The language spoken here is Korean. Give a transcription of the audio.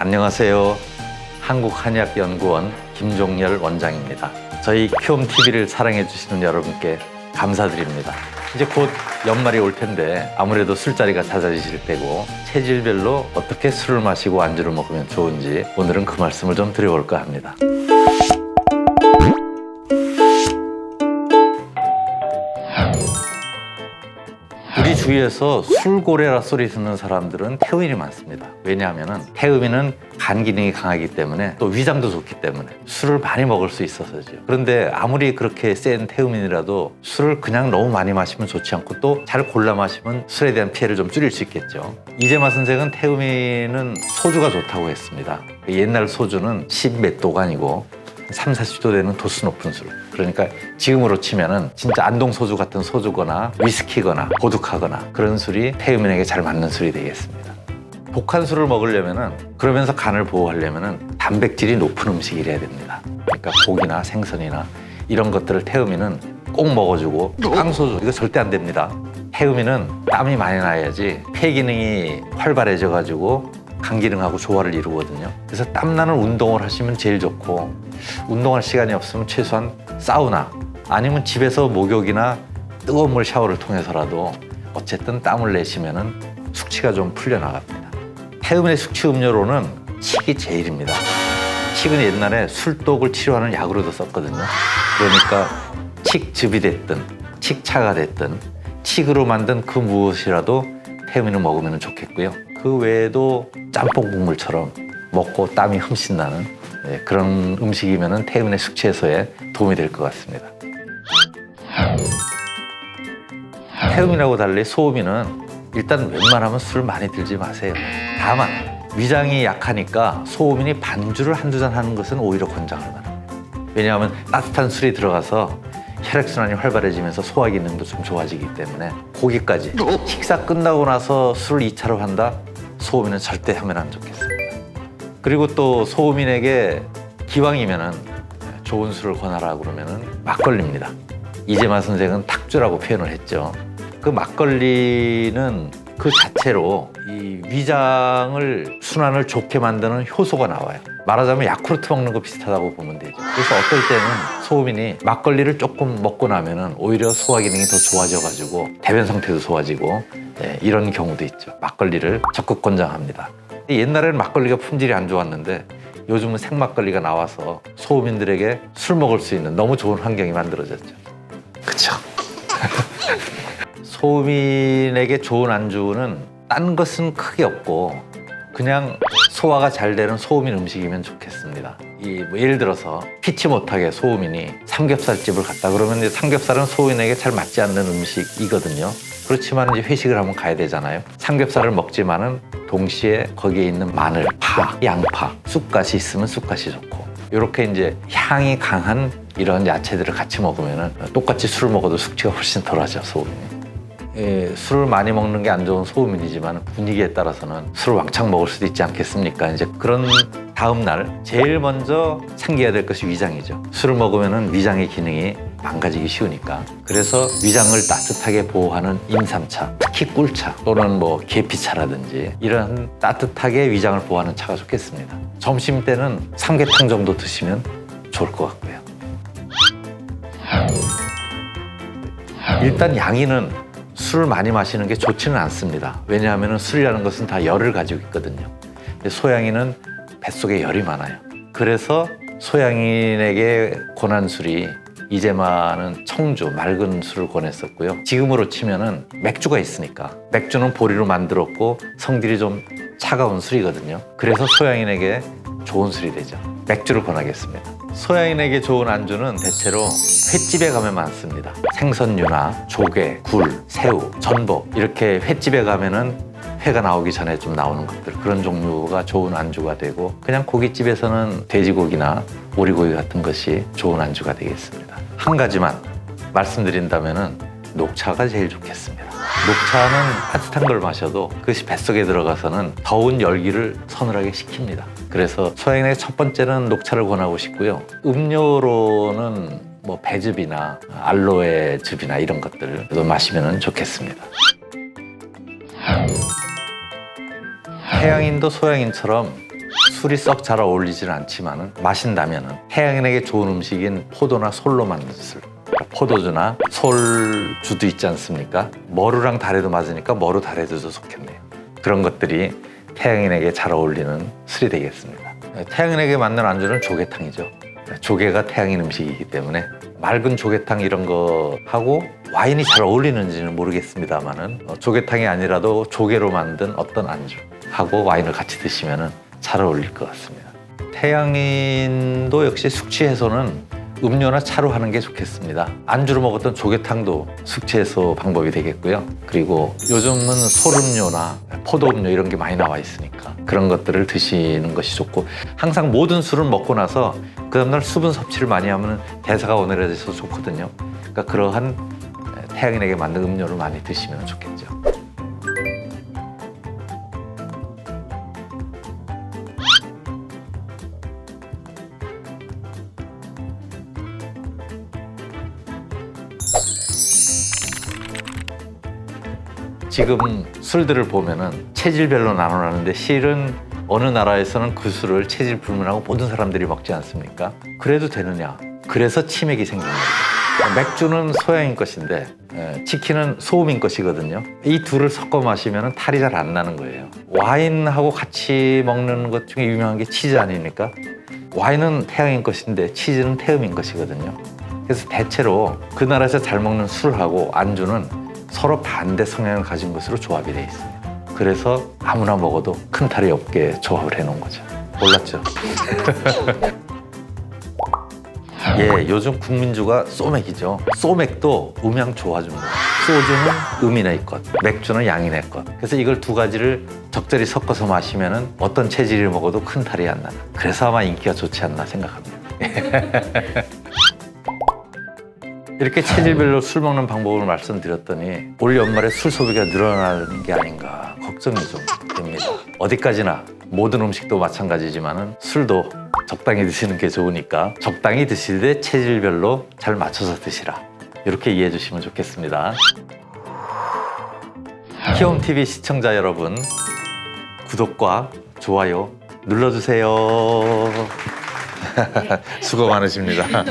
안녕하세요. 한국한의학연구원 김종열 원장입니다. 저희 키움TV를 사랑해 주시는 여러분께 감사드립니다. 이제 곧 연말이 올 텐데 아무래도 술자리가 잦아지실 때고 체질별로 어떻게 술을 마시고 안주를 먹으면 좋은지 오늘은 그 말씀을 좀 드려볼까 합니다. 우리 주위에서 술고래라 소리 듣는 사람들은 태음인이 많습니다. 왜냐하면 태음인은 간 기능이 강하기 때문에 또 위장도 좋기 때문에 술을 많이 먹을 수 있어서죠. 그런데 아무리 그렇게 센 태음인이라도 술을 그냥 너무 많이 마시면 좋지 않고 또 잘 골라 마시면 술에 대한 피해를 좀 줄일 수 있겠죠. 이재마 선생은 태음인은 소주가 좋다고 했습니다. 옛날 소주는 10몇 도가 아니고 3, 40도 되는 도수 높은 술. 그러니까 지금으로 치면은 진짜 안동소주 같은 소주거나 위스키거나 보드카거나 그런 술이 태음인에게 잘 맞는 술이 되겠습니다. 독한 술을 먹으려면은 그러면서 간을 보호하려면은 단백질이 높은 음식이래야 됩니다. 그러니까 고기나 생선이나 이런 것들을 태음인은 꼭 먹어주고 빵소주 이거 절대 안 됩니다. 태음인은 땀이 많이 나야지 폐 기능이 활발해져 가지고 간 기능하고 조화를 이루거든요. 그래서 땀나는 운동을 하시면 제일 좋고 운동할 시간이 없으면 최소한 사우나 아니면 집에서 목욕이나 뜨거운 물 샤워를 통해서라도 어쨌든 땀을 내시면은 숙취가 좀 풀려나갑니다. 태음인의 숙취 음료로는 칡이 제일입니다. 칡은 옛날에 술독을 치료하는 약으로도 썼거든요. 그러니까 칡즙이 됐든 칡차가 됐든 칡으로 만든 그 무엇이라도 태음인을 먹으면 좋겠고요. 그 외에도 짬뽕 국물처럼 먹고 땀이 흠씬 나는 그런 음식이면 태음인의 숙취 해소에 도움이 될 것 같습니다. 태음인하고 달리 소음인은 일단 웬만하면 술 많이 들지 마세요. 다만 위장이 약하니까 소음인이 반주를 한두 잔 하는 것은 오히려 권장을 합니다. 왜냐하면 따뜻한 술이 들어가서 혈액순환이 활발해지면서 소화 기능도 좀 좋아지기 때문에 거기까지 식사 끝나고 나서 술을 2차로 한다? 소음인은 절대 하면 안 좋겠습니다. 그리고 또 소음인에게 기왕이면은 좋은 술을 권하라 그러면은 막걸리입니다. 이재마 선생은 탁주라고 표현을 했죠. 그 막걸리는 그 자체로 이 위장을 순환을 좋게 만드는 효소가 나와요. 말하자면 야쿠르트 먹는 거 비슷하다고 보면 되죠. 그래서 어떨 때는 소음인이 막걸리를 조금 먹고 나면은 오히려 소화 기능이 더 좋아져가지고 대변 상태도 좋아지고 이런 경우도 있죠. 막걸리를 적극 권장합니다. 옛날에는 막걸리가 품질이 안 좋았는데 요즘은 생막걸리가 나와서 소음인들에게 술 먹을 수 있는 너무 좋은 환경이 만들어졌죠. 그쵸? 소음인에게 좋은 안주는 딴 것은 크게 없고 그냥 소화가 잘 되는 소음인 음식이면 좋겠습니다. 뭐 예를 들어서 피치 못하게 소음인이 삼겹살집을 갔다 그러면 이제 삼겹살은 소음인에게 잘 맞지 않는 음식이거든요. 그렇지만 이제 회식을 한번 가야 되잖아요. 삼겹살을 먹지만은 동시에 거기에 있는 마늘, 파, 양파, 쑥갓이 있으면 쑥갓이 좋고 이렇게 이제 향이 강한 이런 야채들을 같이 먹으면은 똑같이 술을 먹어도 숙취가 훨씬 덜하죠, 소음인이. 술을 많이 먹는 게 안 좋은 소음인이지만 분위기에 따라서는 술을 왕창 먹을 수도 있지 않겠습니까? 이제 그런 다음 날 제일 먼저 챙겨야 될 것이 위장이죠. 술을 먹으면 위장의 기능이 망가지기 쉬우니까. 그래서 위장을 따뜻하게 보호하는 인삼차, 특히 꿀차 또는 뭐 계피차라든지 이런 따뜻하게 위장을 보호하는 차가 좋겠습니다. 점심 때는 삼계탕 정도 드시면 좋을 것 같고요. 일단 양이는 술을 많이 마시는 게 좋지는 않습니다. 왜냐하면 술이라는 것은 다 열을 가지고 있거든요. 근데 소양인은 뱃속에 열이 많아요. 그래서 소양인에게 권한 술이 이재마는 청주, 맑은 술을 권했었고요. 지금으로 치면은 맥주가 있으니까 맥주는 보리로 만들었고 성질이 좀 차가운 술이거든요. 그래서 소양인에게 좋은 술이 되죠. 맥주를 권하겠습니다. 소양인에게 좋은 안주는 대체로 횟집에 가면 많습니다. 생선류나 조개, 굴, 새우, 전복 이렇게 횟집에 가면은 회가 나오기 전에 좀 나오는 것들 그런 종류가 좋은 안주가 되고 그냥 고깃집에서는 돼지고기나 오리고기 같은 것이 좋은 안주가 되겠습니다. 한 가지만 말씀드린다면은 녹차가 제일 좋겠습니다. 녹차는 따뜻한 걸 마셔도 그것이 뱃속에 들어가서는 더운 열기를 서늘하게 식힙니다. 그래서 소양인에게 첫 번째는 녹차를 권하고 싶고요. 음료로는 뭐 배즙이나 알로에 즙이나 이런 것들을 마시면 좋겠습니다. 태양인도 소양인처럼 술이 썩 잘 어울리지는 않지만 마신다면 태양인에게 좋은 음식인 포도나 솔로 만든 술, 포도주나 솔주도 있지 않습니까? 머루랑 다래도 맞으니까 머루 다래도 좋겠네요. 그런 것들이 태양인에게 잘 어울리는 술이 되겠습니다. 태양인에게 맞는 안주는 조개탕이죠. 조개가 태양인 음식이기 때문에 맑은 조개탕 이런 거 하고 와인이 잘 어울리는지는 모르겠습니다만은 조개탕이 아니라도 조개로 만든 어떤 안주 하고 와인을 같이 드시면 잘 어울릴 것 같습니다. 태양인도 역시 숙취 해소는 음료나 차로 하는 게 좋겠습니다. 안주로 먹었던 조개탕도 숙취 해소 방법이 되겠고요. 그리고 요즘은 솔음료나 포도음료 이런 게 많이 나와 있으니까 그런 것들을 드시는 것이 좋고, 항상 모든 술을 먹고 나서 그 다음날 수분 섭취를 많이 하면 대사가 원활해져서 좋거든요. 그러니까 그러한 태양인에게 맞는 음료를 많이 드시면 좋겠죠. 지금 술들을 보면은 체질별로 나눠놨는데 실은 어느 나라에서는 그 술을 체질 불문하고 모든 사람들이 먹지 않습니까? 그래도 되느냐? 그래서 치맥이 생긴 거예요. 맥주는 소양인 것인데 치킨은 소음인 것이거든요. 이 둘을 섞어 마시면 탈이 잘 안 나는 거예요. 와인하고 같이 먹는 것 중에 유명한 게 치즈 아닙니까? 와인은 태양인 것인데 치즈는 태음인 것이거든요. 그래서 대체로 그 나라에서 잘 먹는 술하고 안주는 서로 반대 성향을 가진 것으로 조합이 되어 있습니다. 그래서 아무나 먹어도 큰 탈이 없게 조합을 해놓은 거죠. 몰랐죠? 예, 요즘 국민주가 소맥이죠. 소맥도 음양 좋아줍니다. 소주는 음인의 것, 맥주는 양인의 것. 그래서 이걸 두 가지를 적절히 섞어서 마시면 어떤 체질을 먹어도 큰 탈이 안 나는. 그래서 아마 인기가 좋지 않나 생각합니다. 이렇게 체질별로 술 먹는 방법을 말씀드렸더니 올 연말에 술 소비가 늘어나는 게 아닌가 걱정이 좀 됩니다. 어디까지나 모든 음식도 마찬가지지만 술도 적당히 드시는 게 좋으니까 적당히 드실 때 체질별로 잘 맞춰서 드시라. 이렇게 이해해 주시면 좋겠습니다. 키움TV 시청자 여러분, 구독과 좋아요 눌러주세요. 수고 많으십니다.